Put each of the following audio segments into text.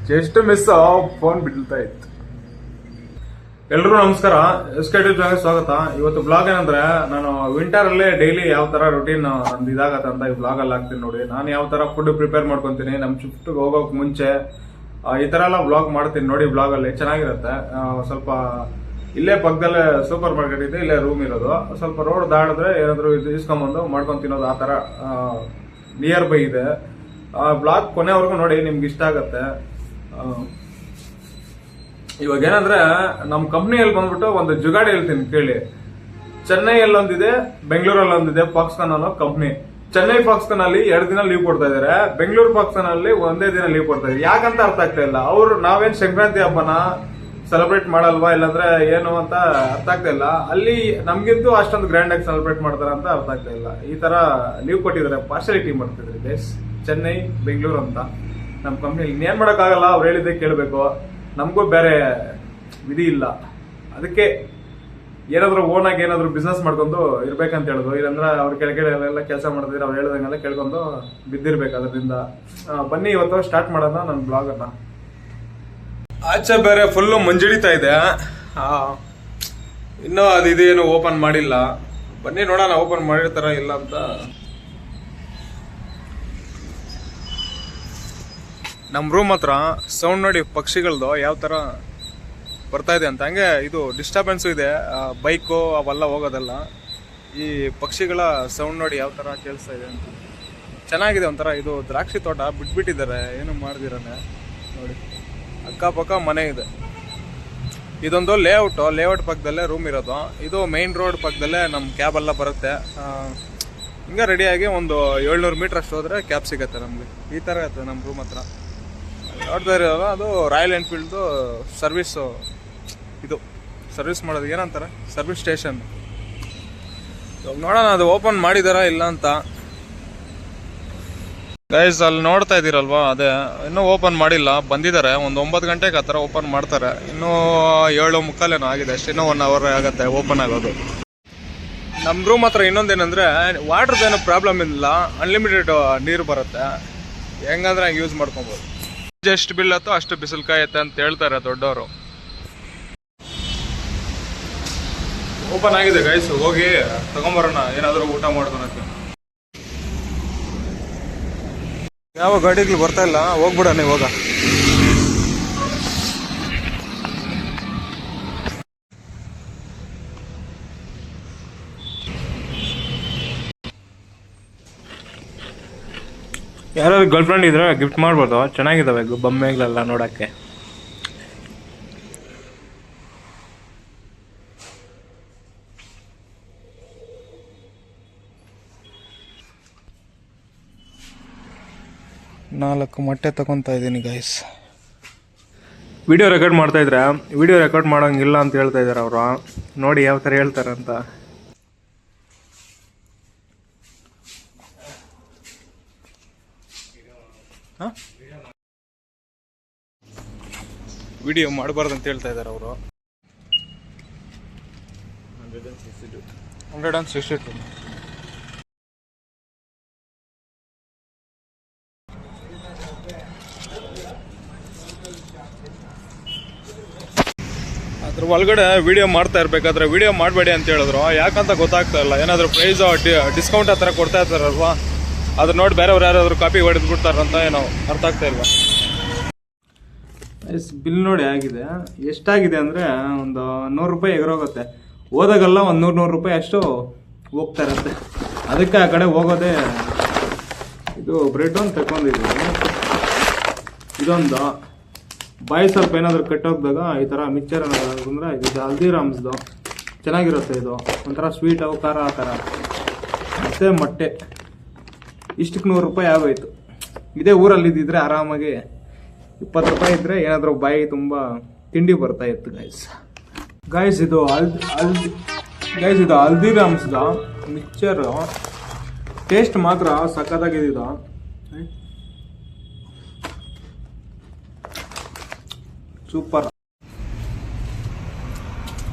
Just miss phone ಬಿಡ್ತಾ ಇತ್ತು. ಎಲ್ರಿಗೂ ನಮಸ್ಕಾರ, ಎಸ್ಕೆಟಿವ್ ಚಾನಲ್ ಸ್ವಾಗತ. ಇವತ್ತು ಬ್ಲಾಗ್ ಏನಂದ್ರೆ, ನಾನು ವಿಂಟರ್ ಅಲ್ಲೇ ಡೈಲಿ ಯಾವ ತರ ರುಟೀನ್ ನಂದು ಇದಾಗತ್ತೆ ಅಂತ ಈ ಬ್ಲಾಗ್ ಅಲ್ಲಿ ಹಾಕ್ತೀನಿ ನೋಡಿ. ನಾನು ಯಾವ ತರ ಫುಡ್ ಪ್ರಿಪೇರ್ ಮಾಡ್ಕೊಂತೀನಿ, ನಮ್ ಶಿಫ್ಟ್ ಹೋಗೋಕ್ ಮುಂಚೆ ಈ ತರ ಎಲ್ಲ ಬ್ಲಾಗ್ ಮಾಡ್ತೀನಿ ನೋಡಿ. ಬ್ಲಾಗ್ ಅಲ್ಲಿ ಚೆನ್ನಾಗಿರುತ್ತೆ. ಸ್ವಲ್ಪ ಇಲ್ಲೇ ಪಕ್ಕದಲ್ಲೇ ಸೂಪರ್ ಮಾರ್ಕೆಟ್ ಇದೆ, ಇಲ್ಲೇ ರೂಮ್ ಇರೋದು. ಸ್ವಲ್ಪ ರೋಡ್ ದಾಡಿದ್ರೆ ಏನಾದ್ರು ಇಸ್ಕೊಂಬಂದು ಮಾಡ್ಕೊಂಡ್ ತಿನ್ನೋದು, ಆ ತರ ನಿಯರ್ ಬೈ ಇದೆ. ಬ್ಲಾಗ್ ಕೊನೆವರೆಗೂ ನೋಡಿ, ನಿಮ್ಗೆ ಇಷ್ಟ ಆಗತ್ತೆ. ಇವಾಗ ಏನಂದ್ರೆ, ನಮ್ ಕಂಪ್ನಿಯಲ್ಲಿ ಬಂದ್ಬಿಟ್ಟು ಒಂದು ಜುಗಾಡಿ ಹೇಳ್ತೀನಿ ಕೇಳಿ. ಚೆನ್ನೈಯಲ್ಲಿ ಒಂದಿದೆ, ಬೆಂಗಳೂರಲ್ಲಿ ಒಂದಿದೆ, ಫಾಕ್ಸ್ಕಾನ್ ಅನ್ನೋ ಕಂಪ್ನಿ. ಚೆನ್ನೈ ಫಾಕ್ಸ್ಕಾನ್ ಅಲ್ಲಿ 2 ದಿನ ಲೀವ್ ಕೊಡ್ತಾ ಇದಾರೆ, ಬೆಂಗಳೂರು ಫಾಕ್ಸ್ಕಾನ್ ಅಲ್ಲಿ 1 ದಿನ ಲೀವ್ ಕೊಡ್ತಾ ಇದ್ದಾರೆ. ಯಾಕಂತ ಅರ್ಥ ಆಗ್ತಾ ಇಲ್ಲ. ಅವ್ರು ನಾವೇನ್ ಸಂಕ್ರಾಂತಿ ಹಬ್ಬನ ಸೆಲೆಬ್ರೇಟ್ ಮಾಡಲ್ವಾ, ಇಲ್ಲಾಂದ್ರೆ ಏನು ಅಂತ ಅರ್ಥ ಆಗ್ತಾ ಇಲ್ಲ. ಅಲ್ಲಿ ನಮ್ಗಿಂತೂ ಅಷ್ಟೊಂದು ಗ್ರ್ಯಾಂಡ್ ಆಗಿ ಸೆಲೆಬ್ರೇಟ್ ಮಾಡ್ತಾರ ಅಂತ ಅರ್ಥ ಆಗ್ತಾ ಇಲ್ಲ. ಈ ತರ ಲೀವ್ ಕೊಟ್ಟಿದ್ದಾರೆ, ಪಾರ್ಶಾಲಿಟಿ ಮಾಡ್ತಿದ್ದಾರೆ ಗೈಸ್. ಚೆನ್ನೈ ಬೆಂಗಳೂರು ಅಂತ ನಮ್ ಕಂಪ್ನಿಲಿ ಇನ್ನೇನ್ ಮಾಡಕ್ಕಾಗಲ್ಲ. ಅವ್ರು ಹೇಳಿದ್ದೆ ಕೇಳ್ಬೇಕು, ನಮಗೂ ಬೇರೆ ವಿಧಿ ಇಲ್ಲ. ಅದಕ್ಕೆ ಏನಾದ್ರು ಓನ್ ಆಗಿ ಏನಾದ್ರು ಬಿಸ್ನೆಸ್ ಮಾಡ್ಕೊಂಡು ಇರ್ಬೇಕಂತ ಹೇಳುದು. ಇಲ್ಲಾಂದ್ರೆ ಅವ್ರ ಕೆಳಗಡೆ ಎಲ್ಲ ಕೆಲಸ ಮಾಡಿದ್ರೆ ಅವ್ರು ಹೇಳ್ದಂಗೆಲ್ಲ ಕೇಳ್ಕೊಂಡು ಬಿದ್ದಿರ್ಬೇಕು. ಅದರಿಂದ ಬನ್ನಿ ಇವತ್ತು ಸ್ಟಾರ್ಟ್ ಮಾಡೋಣ ನನ್ನ ಬ್ಲಾಗ್ ಅನ್ನ. ಆಚೆ ಬೇರೆ ಫುಲ್ಲು ಮಂಜಿಡಿತಾ ಇದೆ. ಇನ್ನೂ ಅದಿದೇನು ಓಪನ್ ಮಾಡಿಲ್ಲ. ಬನ್ನಿ ನೋಡೋಣ ಓಪನ್ ಮಾಡಿರ್ತಾರ ಇಲ್ಲ ಅಂತ. ನಮ್ಮ ರೂಮ್ ಹತ್ರ ಸೌಂಡ್ ನೋಡಿ, ಪಕ್ಷಿಗಳದು ಯಾವ ತರ ಬರ್ತಾ ಇದೆ ಅಂತ. ಹಂಗೆ ಇದು ಡಿಸ್ಟರ್ಬೆನ್ಸ್ ಇದೆ, ಬೈಕು ಅವೆಲ್ಲ ಹೋಗೋದಲ್ಲ. ಈ ಪಕ್ಷಿಗಳ ಸೌಂಡ್ ನೋಡಿ ಯಾವ ತರ ಕೇಳಿಸ್ತಾ ಇದೆ ಅಂತ. ಚೆನ್ನಾಗಿದೆ ಒಂಥರ. ಇದು ದ್ರಾಕ್ಷಿ ತೋಟ ಬಿಟ್ಬಿಟ್ಟಿದ್ದಾರೆ, ಏನು ಮಾಡ್ದಿರಾನೆ ನೋಡಿ. ಅಕ್ಕಪಕ್ಕ ಮನೆ ಇದೆ. ಇದೊಂದು ಲೇಔಟ್ ಪಕ್ಕದಲ್ಲೇ ರೂಮ್ ಇರೋದು. ಇದು ಮೇನ್ ರೋಡ್ ಪಕ್ಕದಲ್ಲೇ ನಮ್ಮ ಕ್ಯಾಬ್ ಎಲ್ಲ ಬರುತ್ತೆ. ಹಿಂಗೆ ರೆಡಿಯಾಗಿ ಒಂದು 700 ಮೀಟರ್ ಅಷ್ಟು ಹೋದ್ರೆ ಕ್ಯಾಬ್ ಸಿಗತ್ತೆ ನಮ್ಗೆ. ಈ ತರ ಇರುತ್ತೆ ನಮ್ಮ ರೂಮ್ ಹತ್ರ. ನೋಡ್ತಾ ಇರೋಲ್ಲ, ಅದು ರಾಯಲ್ ಎನ್ಫೀಲ್ಡ್ದು ಸರ್ವಿಸ್ ಮಾಡೋದು ಏನಂತಾರೆ, ಸರ್ವಿಸ್ ಸ್ಟೇಷನ್. ನೋಡೋಣ ಅದು ಓಪನ್ ಮಾಡಿದಾರಾ ಇಲ್ಲ ಅಂತ. ಗೈಸ್ ಅಲ್ಲಿ ನೋಡ್ತಾ ಇದ್ದೀರಲ್ವಾ, ಅದೇ ಇನ್ನೂ ಓಪನ್ ಮಾಡಿಲ್ಲ. ಬಂದಿದ್ದಾರೆ ಒಂದು 9 ಗಂಟೆಗೆ ಆ ಥರ ಓಪನ್ ಮಾಡ್ತಾರೆ. ಇನ್ನೂ 7:45 ಏನೋ ಆಗಿದೆ ಅಷ್ಟೇ. ಇನ್ನೂ 1 ಅವರ್ ಆಗುತ್ತೆ ಓಪನ್ ಆಗೋದು. ನಮ್ಮ ರೂಮ್ ಹತ್ರ ಇನ್ನೊಂದೇನಂದ್ರೆ, ವಾಟರ್ದೇನೋ ಪ್ರಾಬ್ಲಮ್ ಇಲ್ಲ, ಅನ್ಲಿಮಿಟೆಡ್ ನೀರು ಬರುತ್ತೆ. ಹೆಂಗಂದ್ರೆ ಹಂಗೆ ಯೂಸ್ ಮಾಡ್ಕೊಬೋದು. ಎಷ್ಟು ಬೀಳತ್ತೋ ಅಷ್ಟು ಬಿಸಿಲು ಕಾಯತ್ತೆ ಅಂತ ಹೇಳ್ತಾರೆ ದೊಡ್ಡವರು. ಓಪನ್ ಆಗಿದೆ ಗೈಸ್, ಹೋಗಿ ತಗೊಂಬರೋಣ ಏನಾದರೂ ಊಟ ಮಾಡ್ಕೊಳಕ್ಕೆ. ಯಾವ ಗಾಡಿಗಳು ಬರ್ತಾ ಇಲ್ಲ, ಹೋಗ್ಬಿಡೋಣ ಇವಾಗ. ಯಾರಾದ್ರು ಗರ್ಲ್ ಫ್ರೆಂಡ್ ಇದ್ರೆ ಗಿಫ್ಟ್ ಮಾಡ್ಬೋದು, ಚೆನ್ನಾಗಿದ್ದಾವೆ ಬೊಮ್ಮೆಗಳೆಲ್ಲ ನೋಡಕ್ಕೆ. ನಾಲ್ಕು ಮೊಟ್ಟೆ ತಗೊತಾ ಇದ್ದೀನಿ ಗೈಸ್. ವಿಡಿಯೋ ರೆಕಾರ್ಡ್ ಮಾಡ್ತಾ ಇದ್ರೆ, ವಿಡಿಯೋ ರೆಕಾರ್ಡ್ ಮಾಡೋಂಗಿಲ್ಲ ಅಂತ ಹೇಳ್ತಾ ಇದ್ದಾರೆ ಅವರು. ನೋಡಿ ಯಾವ ಥರ ಹೇಳ್ತಾರಂತ. ವಿಡಿಯೋ ಮಾಡಬಾರ್ದು ಅಂತ ಹೇಳ್ತಾ ಇದ್ದಾರೆ ಅವರು. 162. ಅದ್ರ ಒಳಗಡೆ ವಿಡಿಯೋ ಮಾಡ್ತಾ ಇರ್ಬೇಕಾದ್ರೆ ವಿಡಿಯೋ ಮಾಡಬೇಡಿ ಅಂತ ಹೇಳಿದ್ರು. ಯಾಕಂತ ಗೊತ್ತಾಗ್ತಾ ಇಲ್ಲ. ಏನಾದರೂ ಪ್ರೈಸ್ ಡಿಸ್ಕೌಂಟ್ ಆ ಥರ ಕೊಡ್ತಾ ಇರ್ತಾರಲ್ವಾ, ಅದ್ರ ನೋಡಿ ಬೇರೆಯವ್ರು ಯಾರಾದ್ರು ಕಾಪಿ ಹೊಡೆದು ಬಿಡ್ತಾರಂತ ಏನೋ ಅರ್ಥ ಆಗ್ತಾ ಇಲ್ವಾ. ಬಿಲ್ ನೋಡಿ ಆಗಿದೆ. ಎಷ್ಟಾಗಿದೆ ಅಂದರೆ ಒಂದು 100 ರೂಪಾಯಿ ಎಗರೋಗುತ್ತೆ. ಹೋದಾಗೆಲ್ಲ ಒಂದು 100 ರೂಪಾಯಿ ಅಷ್ಟು ಹೋಗ್ತಾ ಇರುತ್ತೆ. ಅದಕ್ಕೆ ಆ ಕಡೆ ಹೋಗೋದೇ. ಇದು ಬ್ರೆಡ್ ಒಂದು ತಗೊಂಡಿದ್ದೀನಿ. ಇದೊಂದು ಬಾಯಿ ಸ್ವಲ್ಪ ಏನಾದರೂ ಕಟ್ಟೋಗ್ದಾಗ ಈ ಥರ ಮಿಕ್ಚರ್ ಅಂದರೆ ಇದು ಹಲ್ದಿರಾಮ್ಸ್ದು ಚೆನ್ನಾಗಿರುತ್ತೆ. ಇದು ಒಂಥರ ಸ್ವೀಟ್ ಅವು ಖಾರ ಆ ಥರ. ಮತ್ತು ಮೊಟ್ಟೆ ಇಷ್ಟಕ್ಕೆ 100 ರೂಪಾಯಿ ಆಗೋಯ್ತು. ಇದೇ ಊರಲ್ಲಿ ಇದ್ದಿದ್ರೆ ಆರಾಮಾಗಿ 20 ರೂಪಾಯಿ ಇದ್ರೆ ಏನಾದರೂ ಬಾಯಿ ತುಂಬ ತಿಂಡಿ ಬರ್ತಾ ಇತ್ತು ಗೈಸ್. ಇದು ಹಲ್ದಿರಾಮ್ಸ್ದು ಮಿಕ್ಚರು ಟೇಸ್ಟ್ ಮಾತ್ರ ಸಖತ್ತಾಗಿದೆ. ಸೂಪರ್.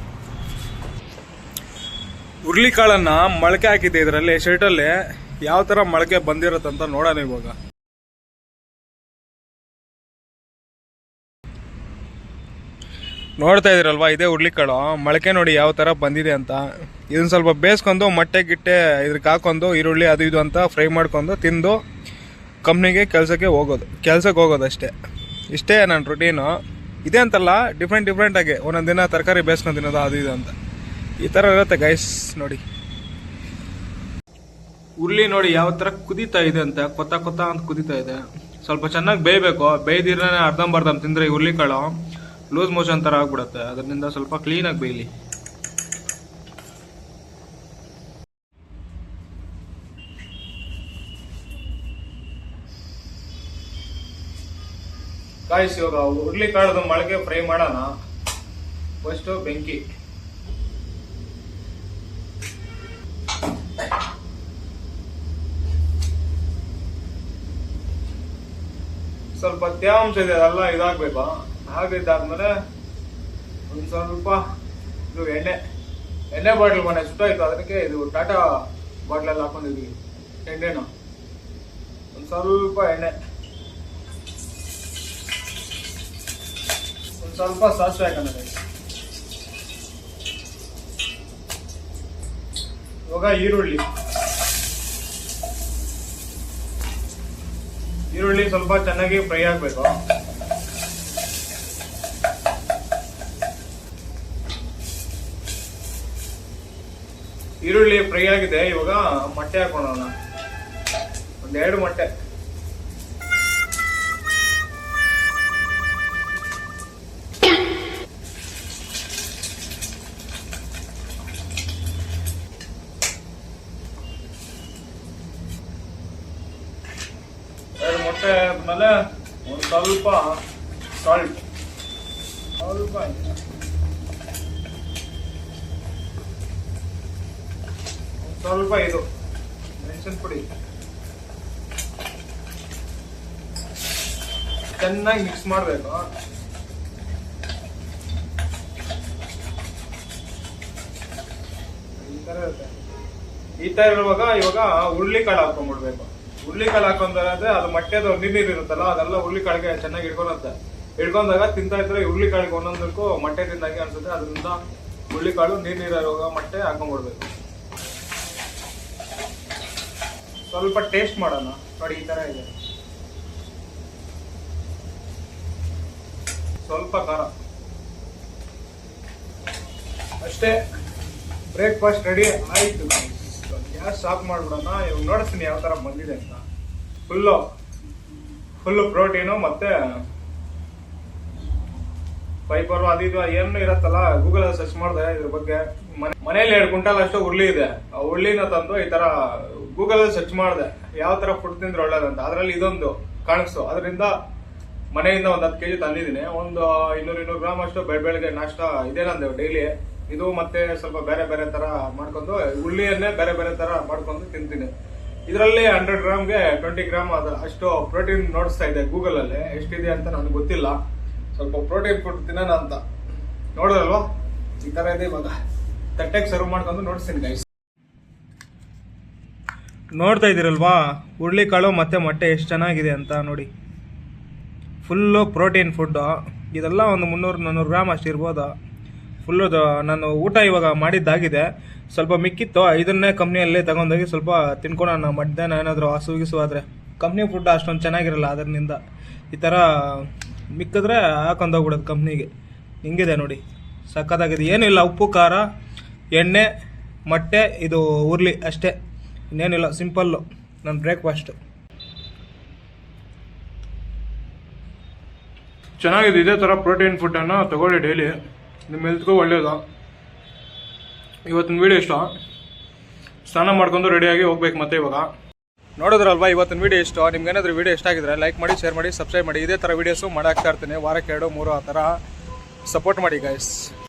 ಹುರ್ಲಿಕಾಳನ್ನ ಮೊಳಕೆ ಹಾಕಿದ್ದೆ ಇದರಲ್ಲಿ ಶರ್ಟಲ್ಲಿ. ಯಾವ ಥರ ಮೊಳಕೆ ಬಂದಿರುತ್ತಂತ ನೋಡೋಣ ಇವಾಗ. ನೋಡ್ತಾ ಇದ್ದೀರಲ್ವಾ, ಇದೇ ಹುರ್ಳಿಕಾಳು ಮೊಳಕೆ ನೋಡಿ ಯಾವ ಥರ ಬಂದಿದೆ ಅಂತ. ಇದನ್ನ ಸ್ವಲ್ಪ ಬೇಯಿಸ್ಕೊಂಡು ಮೊಟ್ಟೆ ಗಿಟ್ಟೆ ಇದ್ರಿಗೆ ಹಾಕೊಂಡು ಈರುಳ್ಳಿ ಅದು ಇದು ಅಂತ ಫ್ರೈ ಮಾಡ್ಕೊಂಡು ತಿಂದು ಕಂಪ್ನಿಗೆ ಕೆಲಸಕ್ಕೆ ಹೋಗೋದು ಅಷ್ಟೇ. ಇಷ್ಟೇ ನನ್ನ ರುಟೀನು. ಇದೆ ಅಂತಲ್ಲ, ಡಿಫ್ರೆಂಟಾಗಿ ಒಂದೊಂದು ದಿನ ತರಕಾರಿ ಬೇಯಿಸ್ಕೊಂಡು ತಿನ್ನೋದು ಅದು ಇದು ಅಂತ ಈ ಥರ ಇರುತ್ತೆ ಗೈಸ್. ನೋಡಿ ಉರ್ಲಿ ನೋಡಿ ಯಾವ ಥರ ಕುದೀತಾ ಇದೆ ಅಂತ, ಕೊತ್ತ ಅಂತ ಕುದೀತಾ ಇದೆ. ಸ್ವಲ್ಪ ಚೆನ್ನಾಗಿ ಬೇಯಬೇಕು. ಬೇಯ್ದಿರೇ ಅರ್ಧಂಬರ್ಧ ತಿಂದರೆ ಈ ಹುರ್ಳಿಕಾಳು ಲೂಸ್ ಮೋಷನ್ ಥರ ಆಗ್ಬಿಡುತ್ತೆ. ಅದರಿಂದ ಸ್ವಲ್ಪ ಕ್ಲೀನಾಗಿ ಬೇಯಲಿ. ಗಾಯ್ಸ್, ಇವಾಗ ಹುರ್ಳಿಕಾಳದ ಮೊಳಕೆ ಫ್ರೈ ಮಾಡೋಣ. ಫಸ್ಟ್ ಬೆಂಕಿ, ಸ್ವಲ್ಪ ತೇವಾಂಶ ಇದೆ ಅದೆಲ್ಲ ಇದಾಗಬೇಕು. ಹಾಗಿದ್ದಾದ್ಮೇಲೆ ಒಂದು ಸ್ವಲ್ಪ ಇದು ಎಣ್ಣೆ ಬಾಟ್ಲ್ ಮನೆ ಸುಟ್ಟಾಯ್ತು, ಅದಕ್ಕೆ ಇದು ಟಾಟಾ ಬಾಟ್ಲಲ್ಲಿ ಹಾಕೊಂಡಿದ್ವಿ ಎಣ್ಣೆನ. ಒಂದು ಸ್ವಲ್ಪ ಎಣ್ಣೆ, ಒಂದು ಸ್ವಲ್ಪ ಸಾಸಿವೆ ಹಾಕೋಣ. ಇವಾಗ ಈರುಳ್ಳಿ ಸ್ವಲ್ಪ ಚೆನ್ನಾಗಿ ಫ್ರೈ ಆಗಬೇಕು. ಈರುಳ್ಳಿ ಫ್ರೈ ಆಗಿದೆ. ಇವಾಗ ಮೊಟ್ಟೆ ಹಾಕೋಣ, ಒಂದೆರಡು ಮೊಟ್ಟೆ. ಎರಡು ಮೊಟ್ಟೆ ಆದ್ಮೇಲೆ ಒಂದು ಸ್ವಲ್ಪ ಸಾಲ್ಟ್, ಸ್ವಲ್ಪ ಇದು ಮೆಣಸಿನ ಪುಡಿ ಚೆನ್ನಾಗಿ ಮಿಕ್ಸ್ ಮಾಡಬೇಕು. ಈ ತರ ಇರುವಾಗ ಇವಾಗ ಹುರ್ಳಿಕಾಳು ಹಾಕೊಂಡ್ಬಿಡ್ಬೇಕು. ಹುರ್ಳಿಕಾಳು ಹಾಕೊಂಡ್ರೆ ಅದು ಮೊಟ್ಟೆದು ನೀರು ಇರುತ್ತಲ್ಲ, ಅದೆಲ್ಲ ಹುರ್ಳಿಕಾಳಿಗೆ ಚೆನ್ನಾಗಿ ಹಿಡ್ಕೊಂಡಾಗ ತಿಂತಾ ಇದ್ರೆ ಹುರ್ಳಿಕಾಳಿಗೆ ಒಂದೊಂದಕ್ಕೂ ಮೊಟ್ಟೆ ತಿಂದಾಗೆ ಅನ್ಸುತ್ತೆ. ಅದರಿಂದ ಹುರ್ಳಿಕಾಳು ನೀರಿರುವಾಗ ಮೊಟ್ಟೆ ಹಾಕೊಂಡ್ಬಿಡ್ಬೇಕು. ಸ್ವಲ್ಪ ಟೇಸ್ಟ್ ಮಾಡೋಣ. ನೋಡಿ ಈ ತರ ಇದೆ. ಸ್ವಲ್ಪ ಖಾರ ಅಷ್ಟೇ. ಬ್ರೇಕ್ಫಾಸ್ಟ್ ರೆಡಿ ಆಯ್ತು. ಗ್ಯಾಸ್ ಆಫ್ ಮಾಡ್ಬಿಡೋಣ. ಇವಾಗ ನೋಡಿಸ್ತೀನಿ ಯಾವ ತರ ಬಂದಿದೆ ಅಂತ. ಫುಲ್ಲು ಪ್ರೋಟೀನು ಮತ್ತೆ ಫೈಬರ್ ಅದು ಇದು ಏನು ಇರತ್ತಲ್ಲ. ಗೂಗಲ್ ಅಲ್ಲಿ ಸರ್ಚ್ ಮಾಡಿದೆ ಇದ್ರ ಬಗ್ಗೆ. ಮನೇಲಿ 2 ಕ್ವಿಂಟಲ್ ಅಷ್ಟು ಹುರ್ಳಿ ಇದೆ. ಆ ಹುರ್ಳಿನ ತಂದು ಈ ತರ ಗೂಗಲ್ ಅಲ್ಲಿ ಸರ್ಚ್ ಮಾಡಿದೆ ಯಾವ ತರ ಫುಡ್ ತಿಂದ್ರೆ ಒಳ್ಳೇದಂತ. ಅದ್ರಲ್ಲಿ ಇದೊಂದು ಕಾಣಿಸ್ತು. ಅದರಿಂದ ಮನೆಯಿಂದ ಒಂದು 10 kg ತಂದಿದ್ದೀನಿ. ಒಂದು 200 ಗ್ರಾಮ್ ಅಷ್ಟು ಬೆಳಗ್ಗೆ ನಾಷ್ಟ ಇದೇ ನಂದು ಡೈಲಿ. ಇದು ಮತ್ತೆ ಸ್ವಲ್ಪ ಬೇರೆ ತರ ಮಾಡ್ಕೊಂಡು ಹುಳ್ಳಿಯನ್ನೇ ಬೇರೆ ತರ ಮಾಡ್ಕೊಂಡು ತಿಂತೀನಿ. ಇದರಲ್ಲಿ 100 ಗ್ರಾಮ್ಗೆ 20 ಗ್ರಾಮ್ ಅಷ್ಟು ಪ್ರೋಟೀನ್ ನೋಡಿಸ್ತಾ ಇದೆ ಗೂಗಲ್ ಅಲ್ಲಿ. ಎಷ್ಟಿದೆ ಅಂತ ನನಗೆ ಗೊತ್ತಿಲ್ಲ. ಸ್ವಲ್ಪ ಪ್ರೋಟೀನ್ ಫುಡ್ ತಿನ್ನೋಣ ಅಂತ. ನೋಡಿದ್ರಲ್ವಾ ಈ ತರ ಇದೆ. ಇವಾಗ ತಟ್ಟೆಗೆ ಸರ್ವ್ ಮಾಡ್ಕೊಂಡು ನೋಡಿಸ್ತೀನಿ ಗೈಸ್. ನೋಡ್ತಾ ಇದ್ದೀರಲ್ವಾ ಹುರ್ಳಿಕಾಳು ಮತ್ತೆ ಮೊಟ್ಟೆ ಎಷ್ಟು ಚೆನ್ನಾಗಿದೆ ಅಂತ ನೋಡಿ. Full protein food. ಇದೆಲ್ಲ ಒಂದು 300-400 ಗ್ರಾಮ್ ಅಷ್ಟು ಇರ್ಬೋದು. ಫುಲ್ಲು ನಾನು ಊಟ ಇವಾಗ ಮಾಡಿದ್ದಾಗಿದೆ. ಸ್ವಲ್ಪ ಮಿಕ್ಕಿತ್ತು, ಇದನ್ನೇ ಕಂಪ್ನಿಯಲ್ಲಿ ತಗೊಂಡೋಗಿ ಸ್ವಲ್ಪ ತಿನ್ಕೊಳ್ಳೋಣ. ಮಧ್ಯಾಹ್ನ ಏನಾದರೂ ಹಸುಗಿಸು ಆದರೆ. ಕಂಪ್ನಿ ಫುಡ್ ಅಷ್ಟೊಂದು ಚೆನ್ನಾಗಿರಲ್ಲ, ಅದರಿಂದ ಈ ಥರ ಮಿಕ್ಕಿದ್ರೆ ಹಾಕೊಂಡೋಗ್ಬಿಡೋದು ಕಂಪ್ನಿಗೆ. ಹಿಂಗಿದೆ ನೋಡಿ, ಸಕ್ಕತ್ತಾಗಿದೆ. ಏನಿಲ್ಲ, ಉಪ್ಪು ಖಾರ ಎಣ್ಣೆ ಮೊಟ್ಟೆ ಇದು ಹುರ್ಳಿ ಅಷ್ಟೇ, ಇನ್ನೇನಿಲ್ಲ. ಸಿಂಪಲ್ಲು ನನ್ನ ಬ್ರೇಕ್ಫಾಸ್ಟ್. ಚೆನ್ನಾಗಿದೆ. ಇದೇ ಥರ ಪ್ರೋಟೀನ್ ಫುಡ್ಡನ್ನು ತಗೊಳ್ಳಿ ಡೈಲಿ, ನಿಮ್ಮ ಹೆಲ್ತ್ಗೂ ಒಳ್ಳೆಯದು. ಇವತ್ತಿನ ವೀಡಿಯೋ ಇಷ್ಟ. ಸ್ನಾನ ಮಾಡ್ಕೊಂಡು ರೆಡಿಯಾಗಿ ಹೋಗ್ಬೇಕು ಮತ್ತೆ ಇವಾಗ. ನೋಡಿದ್ರಲ್ವಾ ಇವತ್ತಿನ ವೀಡಿಯೋ ಇಷ್ಟ. ನಿಮ್ಗೆ ಏನಾದರೂ ವೀಡಿಯೋ ಇಷ್ಟ ಆಗಿದ್ರೆ ಲೈಕ್ ಮಾಡಿ, ಶೇರ್ ಮಾಡಿ, ಸಬ್ಸ್ಕ್ರೈಬ್ ಮಾಡಿ. ಇದೇ ಥರ ವೀಡಿಯೋಸು ಮಾಡಾಕ್ತಾ ಇರ್ತೀನಿ. ವಾರಕ್ಕೆ 2-3 ಆ ಥರ ಸಪೋರ್ಟ್ ಮಾಡಿ ಗೈಸ್.